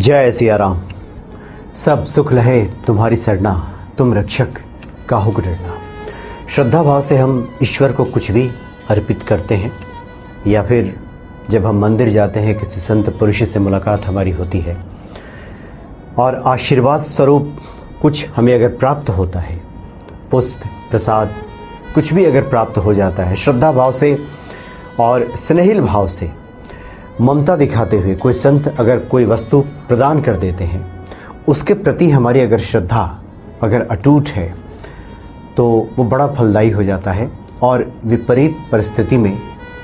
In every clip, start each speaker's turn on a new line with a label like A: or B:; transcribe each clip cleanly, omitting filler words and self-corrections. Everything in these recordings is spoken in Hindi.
A: जय सिया राम। सब सुख लहे तुम्हारी सरना, तुम रक्षक काहू को डरना। श्रद्धा भाव से हम ईश्वर को कुछ भी अर्पित करते हैं, या फिर जब हम मंदिर जाते हैं, किसी संत पुरुष से मुलाकात हमारी होती है और आशीर्वाद स्वरूप कुछ हमें अगर प्राप्त होता है, पुष्प प्रसाद कुछ भी अगर प्राप्त हो जाता है, श्रद्धा भाव से और स्नेहिल भाव से ममता दिखाते हुए कोई संत अगर कोई वस्तु प्रदान कर देते हैं, उसके प्रति हमारी अगर श्रद्धा अगर अटूट है तो वो बड़ा फलदायी हो जाता है और विपरीत परिस्थिति में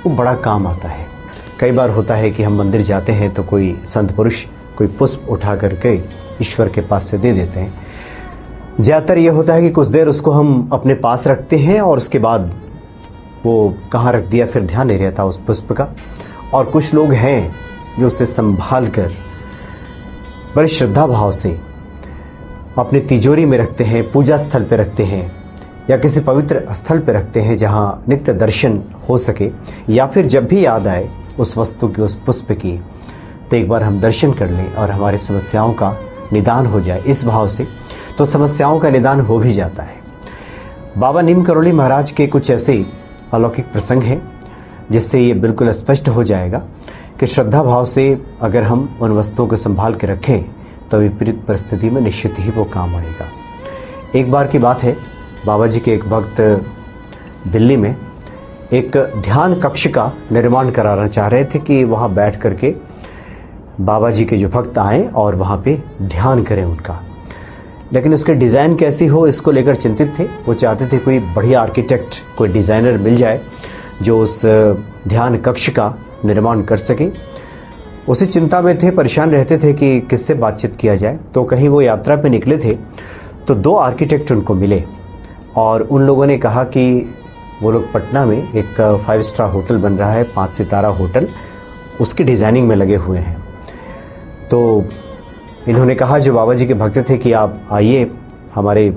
A: वो बड़ा काम आता है। कई बार होता है कि हम मंदिर जाते हैं तो कोई संत पुरुष कोई पुष्प उठा करके ईश्वर के पास से दे देते हैं। ज़्यादातर ये होता है कि कुछ देर उसको हम अपने पास रखते हैं और उसके बाद वो कहाँ रख दिया फिर ध्यान नहीं रहता उस पुष्प का। और कुछ लोग हैं जो उसे संभाल कर बड़े श्रद्धा भाव से अपनी तिजोरी में रखते हैं, पूजा स्थल पर रखते हैं या किसी पवित्र स्थल पर रखते हैं जहाँ नित्य दर्शन हो सके, या फिर जब भी याद आए उस वस्तु की, उस पुष्प की, तो एक बार हम दर्शन कर लें और हमारी समस्याओं का निदान हो जाए। इस भाव से तो समस्याओं का निदान हो भी जाता है। बाबा नीम करोली महाराज के कुछ ऐसे अलौकिक प्रसंग हैं जिससे ये बिल्कुल स्पष्ट हो जाएगा कि श्रद्धा भाव से अगर हम उन वस्तुओं को संभाल के रखें तो विपरीत परिस्थिति में निश्चित ही वो काम आएगा। एक बार की बात है, बाबा जी के एक भक्त दिल्ली में एक ध्यान कक्ष का निर्माण कराना चाह रहे थे कि वहाँ बैठ करके बाबा जी के जो भक्त आएँ और वहाँ पे ध्यान करें उनका। लेकिन उसके डिज़ाइन कैसी हो इसको लेकर चिंतित थे। वो चाहते थे कोई बढ़िया आर्किटेक्ट, कोई डिज़ाइनर मिल जाए जो उस ध्यान कक्ष का निर्माण कर सके। उसी चिंता में थे, परेशान रहते थे कि किससे बातचीत किया जाए। तो कहीं वो यात्रा पे निकले थे तो दो आर्किटेक्ट उनको मिले और उन लोगों ने कहा कि वो लोग पटना में एक 5 स्टार होटल बन रहा है, 5 सितारा होटल, उसकी डिज़ाइनिंग में लगे हुए हैं। तो इन्होंने कहा जो बाबा जी के भक्त थे कि आप आइए हमारे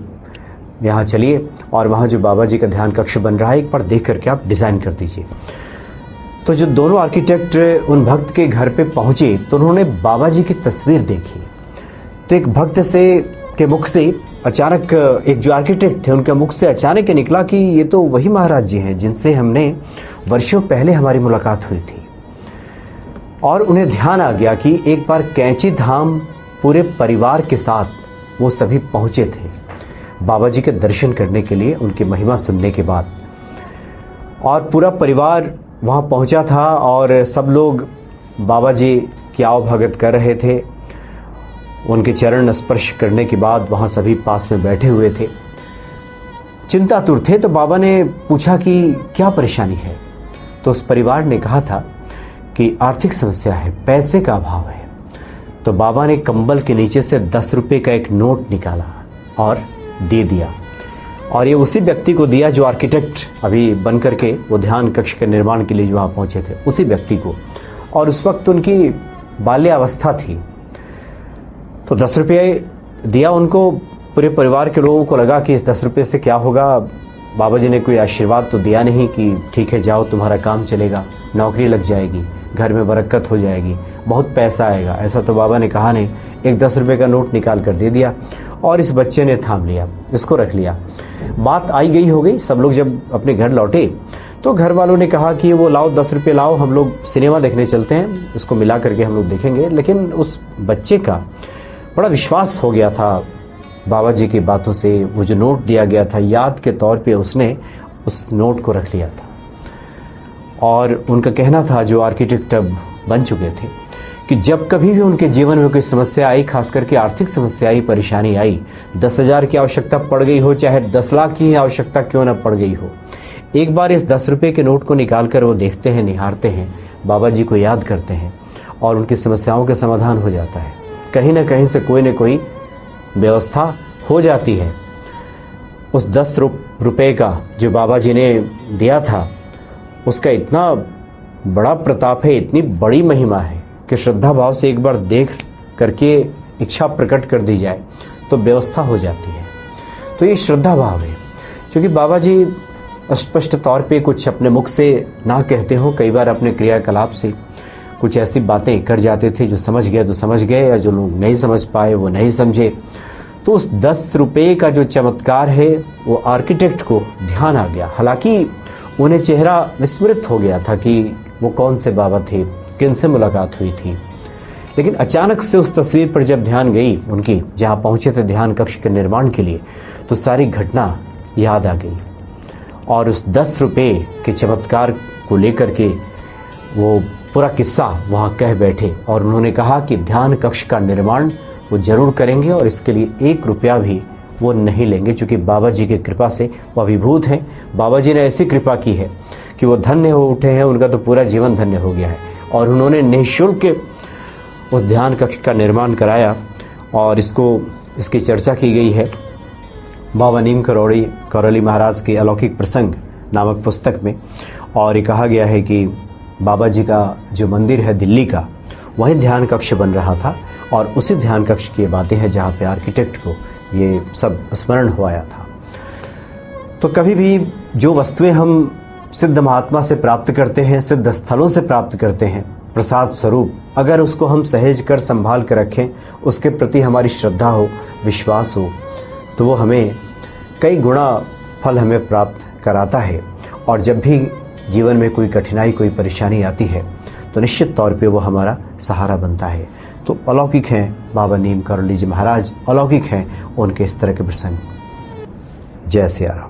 A: यहाँ चलिए और वहाँ जो बाबा जी का ध्यान कक्ष बन रहा है एक बार देख करके आप डिज़ाइन कर दीजिए। तो जो दोनों आर्किटेक्ट उन भक्त के घर पे पहुँचे तो उन्होंने बाबा जी की तस्वीर देखी। तो एक भक्त से के मुख से अचानक, एक जो आर्किटेक्ट थे उनके मुख से अचानक निकला कि ये तो वही महाराज जी हैं जिनसे हमने वर्षों पहले हमारी मुलाकात हुई थी। और उन्हें ध्यान आ गया कि एक बार कैंची धाम पूरे परिवार के साथ वो सभी पहुँचे थे बाबा जी के दर्शन करने के लिए, उनकी महिमा सुनने के बाद। और पूरा परिवार वहाँ पहुँचा था और सब लोग बाबा जी की आओ भगत कर रहे थे। उनके चरण स्पर्श करने के बाद वहाँ सभी पास में बैठे हुए थे, चिंतातुर थे। तो बाबा ने पूछा कि क्या परेशानी है। तो उस परिवार ने कहा था कि आर्थिक समस्या है, पैसे का अभाव है। तो बाबा ने कंबल के नीचे से 10 रुपये का एक नोट निकाला और दे दिया। और ये उसी व्यक्ति को दिया जो आर्किटेक्ट अभी बन करके वो ध्यान कक्ष के निर्माण के लिए जो वहाँ पहुँचे थे, उसी व्यक्ति को। और उस वक्त उनकी बाल्यावस्था थी। तो 10 रुपये दिया उनको। पूरे परिवार के लोगों को लगा कि इस 10 रुपये से क्या होगा। बाबा जी ने कोई आशीर्वाद तो दिया नहीं कि ठीक है जाओ तुम्हारा काम चलेगा, नौकरी लग जाएगी, घर में बरकत हो जाएगी, बहुत पैसा आएगा, ऐसा तो बाबा ने कहा नहीं। एक 10 रुपये का नोट निकाल कर दे दिया और इस बच्चे ने थाम लिया, इसको रख लिया। बात आई गई हो गई। सब लोग जब अपने घर लौटे तो घर वालों ने कहा कि वो लाओ 10 रुपये लाओ, हम लोग सिनेमा देखने चलते हैं, इसको मिला करके हम लोग देखेंगे। लेकिन उस बच्चे का बड़ा विश्वास हो गया था बाबा जी की बातों से। वो जो नोट दिया गया था याद के तौर पे उसने उस नोट को रख लिया था। और उनका कहना था, जो आर्किटेक्ट अब बन चुके थे, कि जब कभी भी उनके जीवन में कोई समस्या आई, खास करके आर्थिक समस्या आई, परेशानी आई, 10,000 की आवश्यकता पड़ गई हो, चाहे 10 लाख की आवश्यकता क्यों ना पड़ गई हो, एक बार इस 10 रुपये के नोट को निकाल कर वो देखते हैं, निहारते हैं, बाबा जी को याद करते हैं और उनकी समस्याओं का समाधान हो जाता है। कहीं ना कहीं से कोई न कोई व्यवस्था हो जाती है। उस 10 रुपये का जो बाबा जी ने दिया था, उसका इतना बड़ा प्रताप है, इतनी बड़ी महिमा है कि श्रद्धा भाव से एक बार देख करके इच्छा प्रकट कर दी जाए तो व्यवस्था हो जाती है। तो ये श्रद्धा भाव है। क्योंकि बाबा जी स्पष्ट तौर पे कुछ अपने मुख से ना कहते हो, कई बार अपने क्रियाकलाप से कुछ ऐसी बातें कर जाते थे, जो समझ गए तो समझ गए, या जो लोग नहीं समझ पाए वो नहीं समझे। तो उस 10 रुपये का जो चमत्कार है वो आर्किटेक्ट को ध्यान आ गया। हालांकि उन्हें चेहरा विस्मृत हो गया था कि वो कौन से बाबा थे, किनसे मुलाकात हुई थी। लेकिन अचानक से उस तस्वीर पर जब ध्यान गई उनकी, जहाँ पहुँचे थे ध्यान कक्ष के निर्माण के लिए, तो सारी घटना याद आ गई। और उस 10 रुपये के चमत्कार को लेकर के वो पूरा किस्सा वहाँ कह बैठे, और उन्होंने कहा कि ध्यान कक्ष का निर्माण वो जरूर करेंगे और इसके लिए 1 रुपया भी वो नहीं लेंगे, क्योंकि बाबा जी की कृपा से वो अभिभूत हैं। बाबा जी ने ऐसी कृपा की है कि वो धन्य हो उठे हैं, उनका तो पूरा जीवन धन्य हो गया है। और उन्होंने निःशुल्क उस ध्यान कक्ष का निर्माण कराया, और इसकी चर्चा की गई है बाबा नीम करौली महाराज के अलौकिक प्रसंग नामक पुस्तक में। और ये कहा गया है कि बाबा जी का जो मंदिर है दिल्ली का, वहीं ध्यान कक्ष बन रहा था, और उसी ध्यान कक्ष की बातें हैं जहाँ पे आर्किटेक्ट को ये सब स्मरण हो आया था। तो कभी भी जो वस्तुएं हम सिद्ध महात्मा से प्राप्त करते हैं, सिद्ध स्थलों से प्राप्त करते हैं प्रसाद स्वरूप, अगर उसको हम सहेज कर संभाल कर रखें, उसके प्रति हमारी श्रद्धा हो, विश्वास हो, तो वो हमें कई गुणा फल हमें प्राप्त कराता है। और जब भी जीवन में कोई कठिनाई, कोई परेशानी आती है, तो निश्चित तौर पे वो हमारा सहारा बनता है। तो अलौकिक हैं बाबा नीम करौली जी महाराज, अलौकिक हैं उनके इस तरह के प्रसंग। जय सिया राम।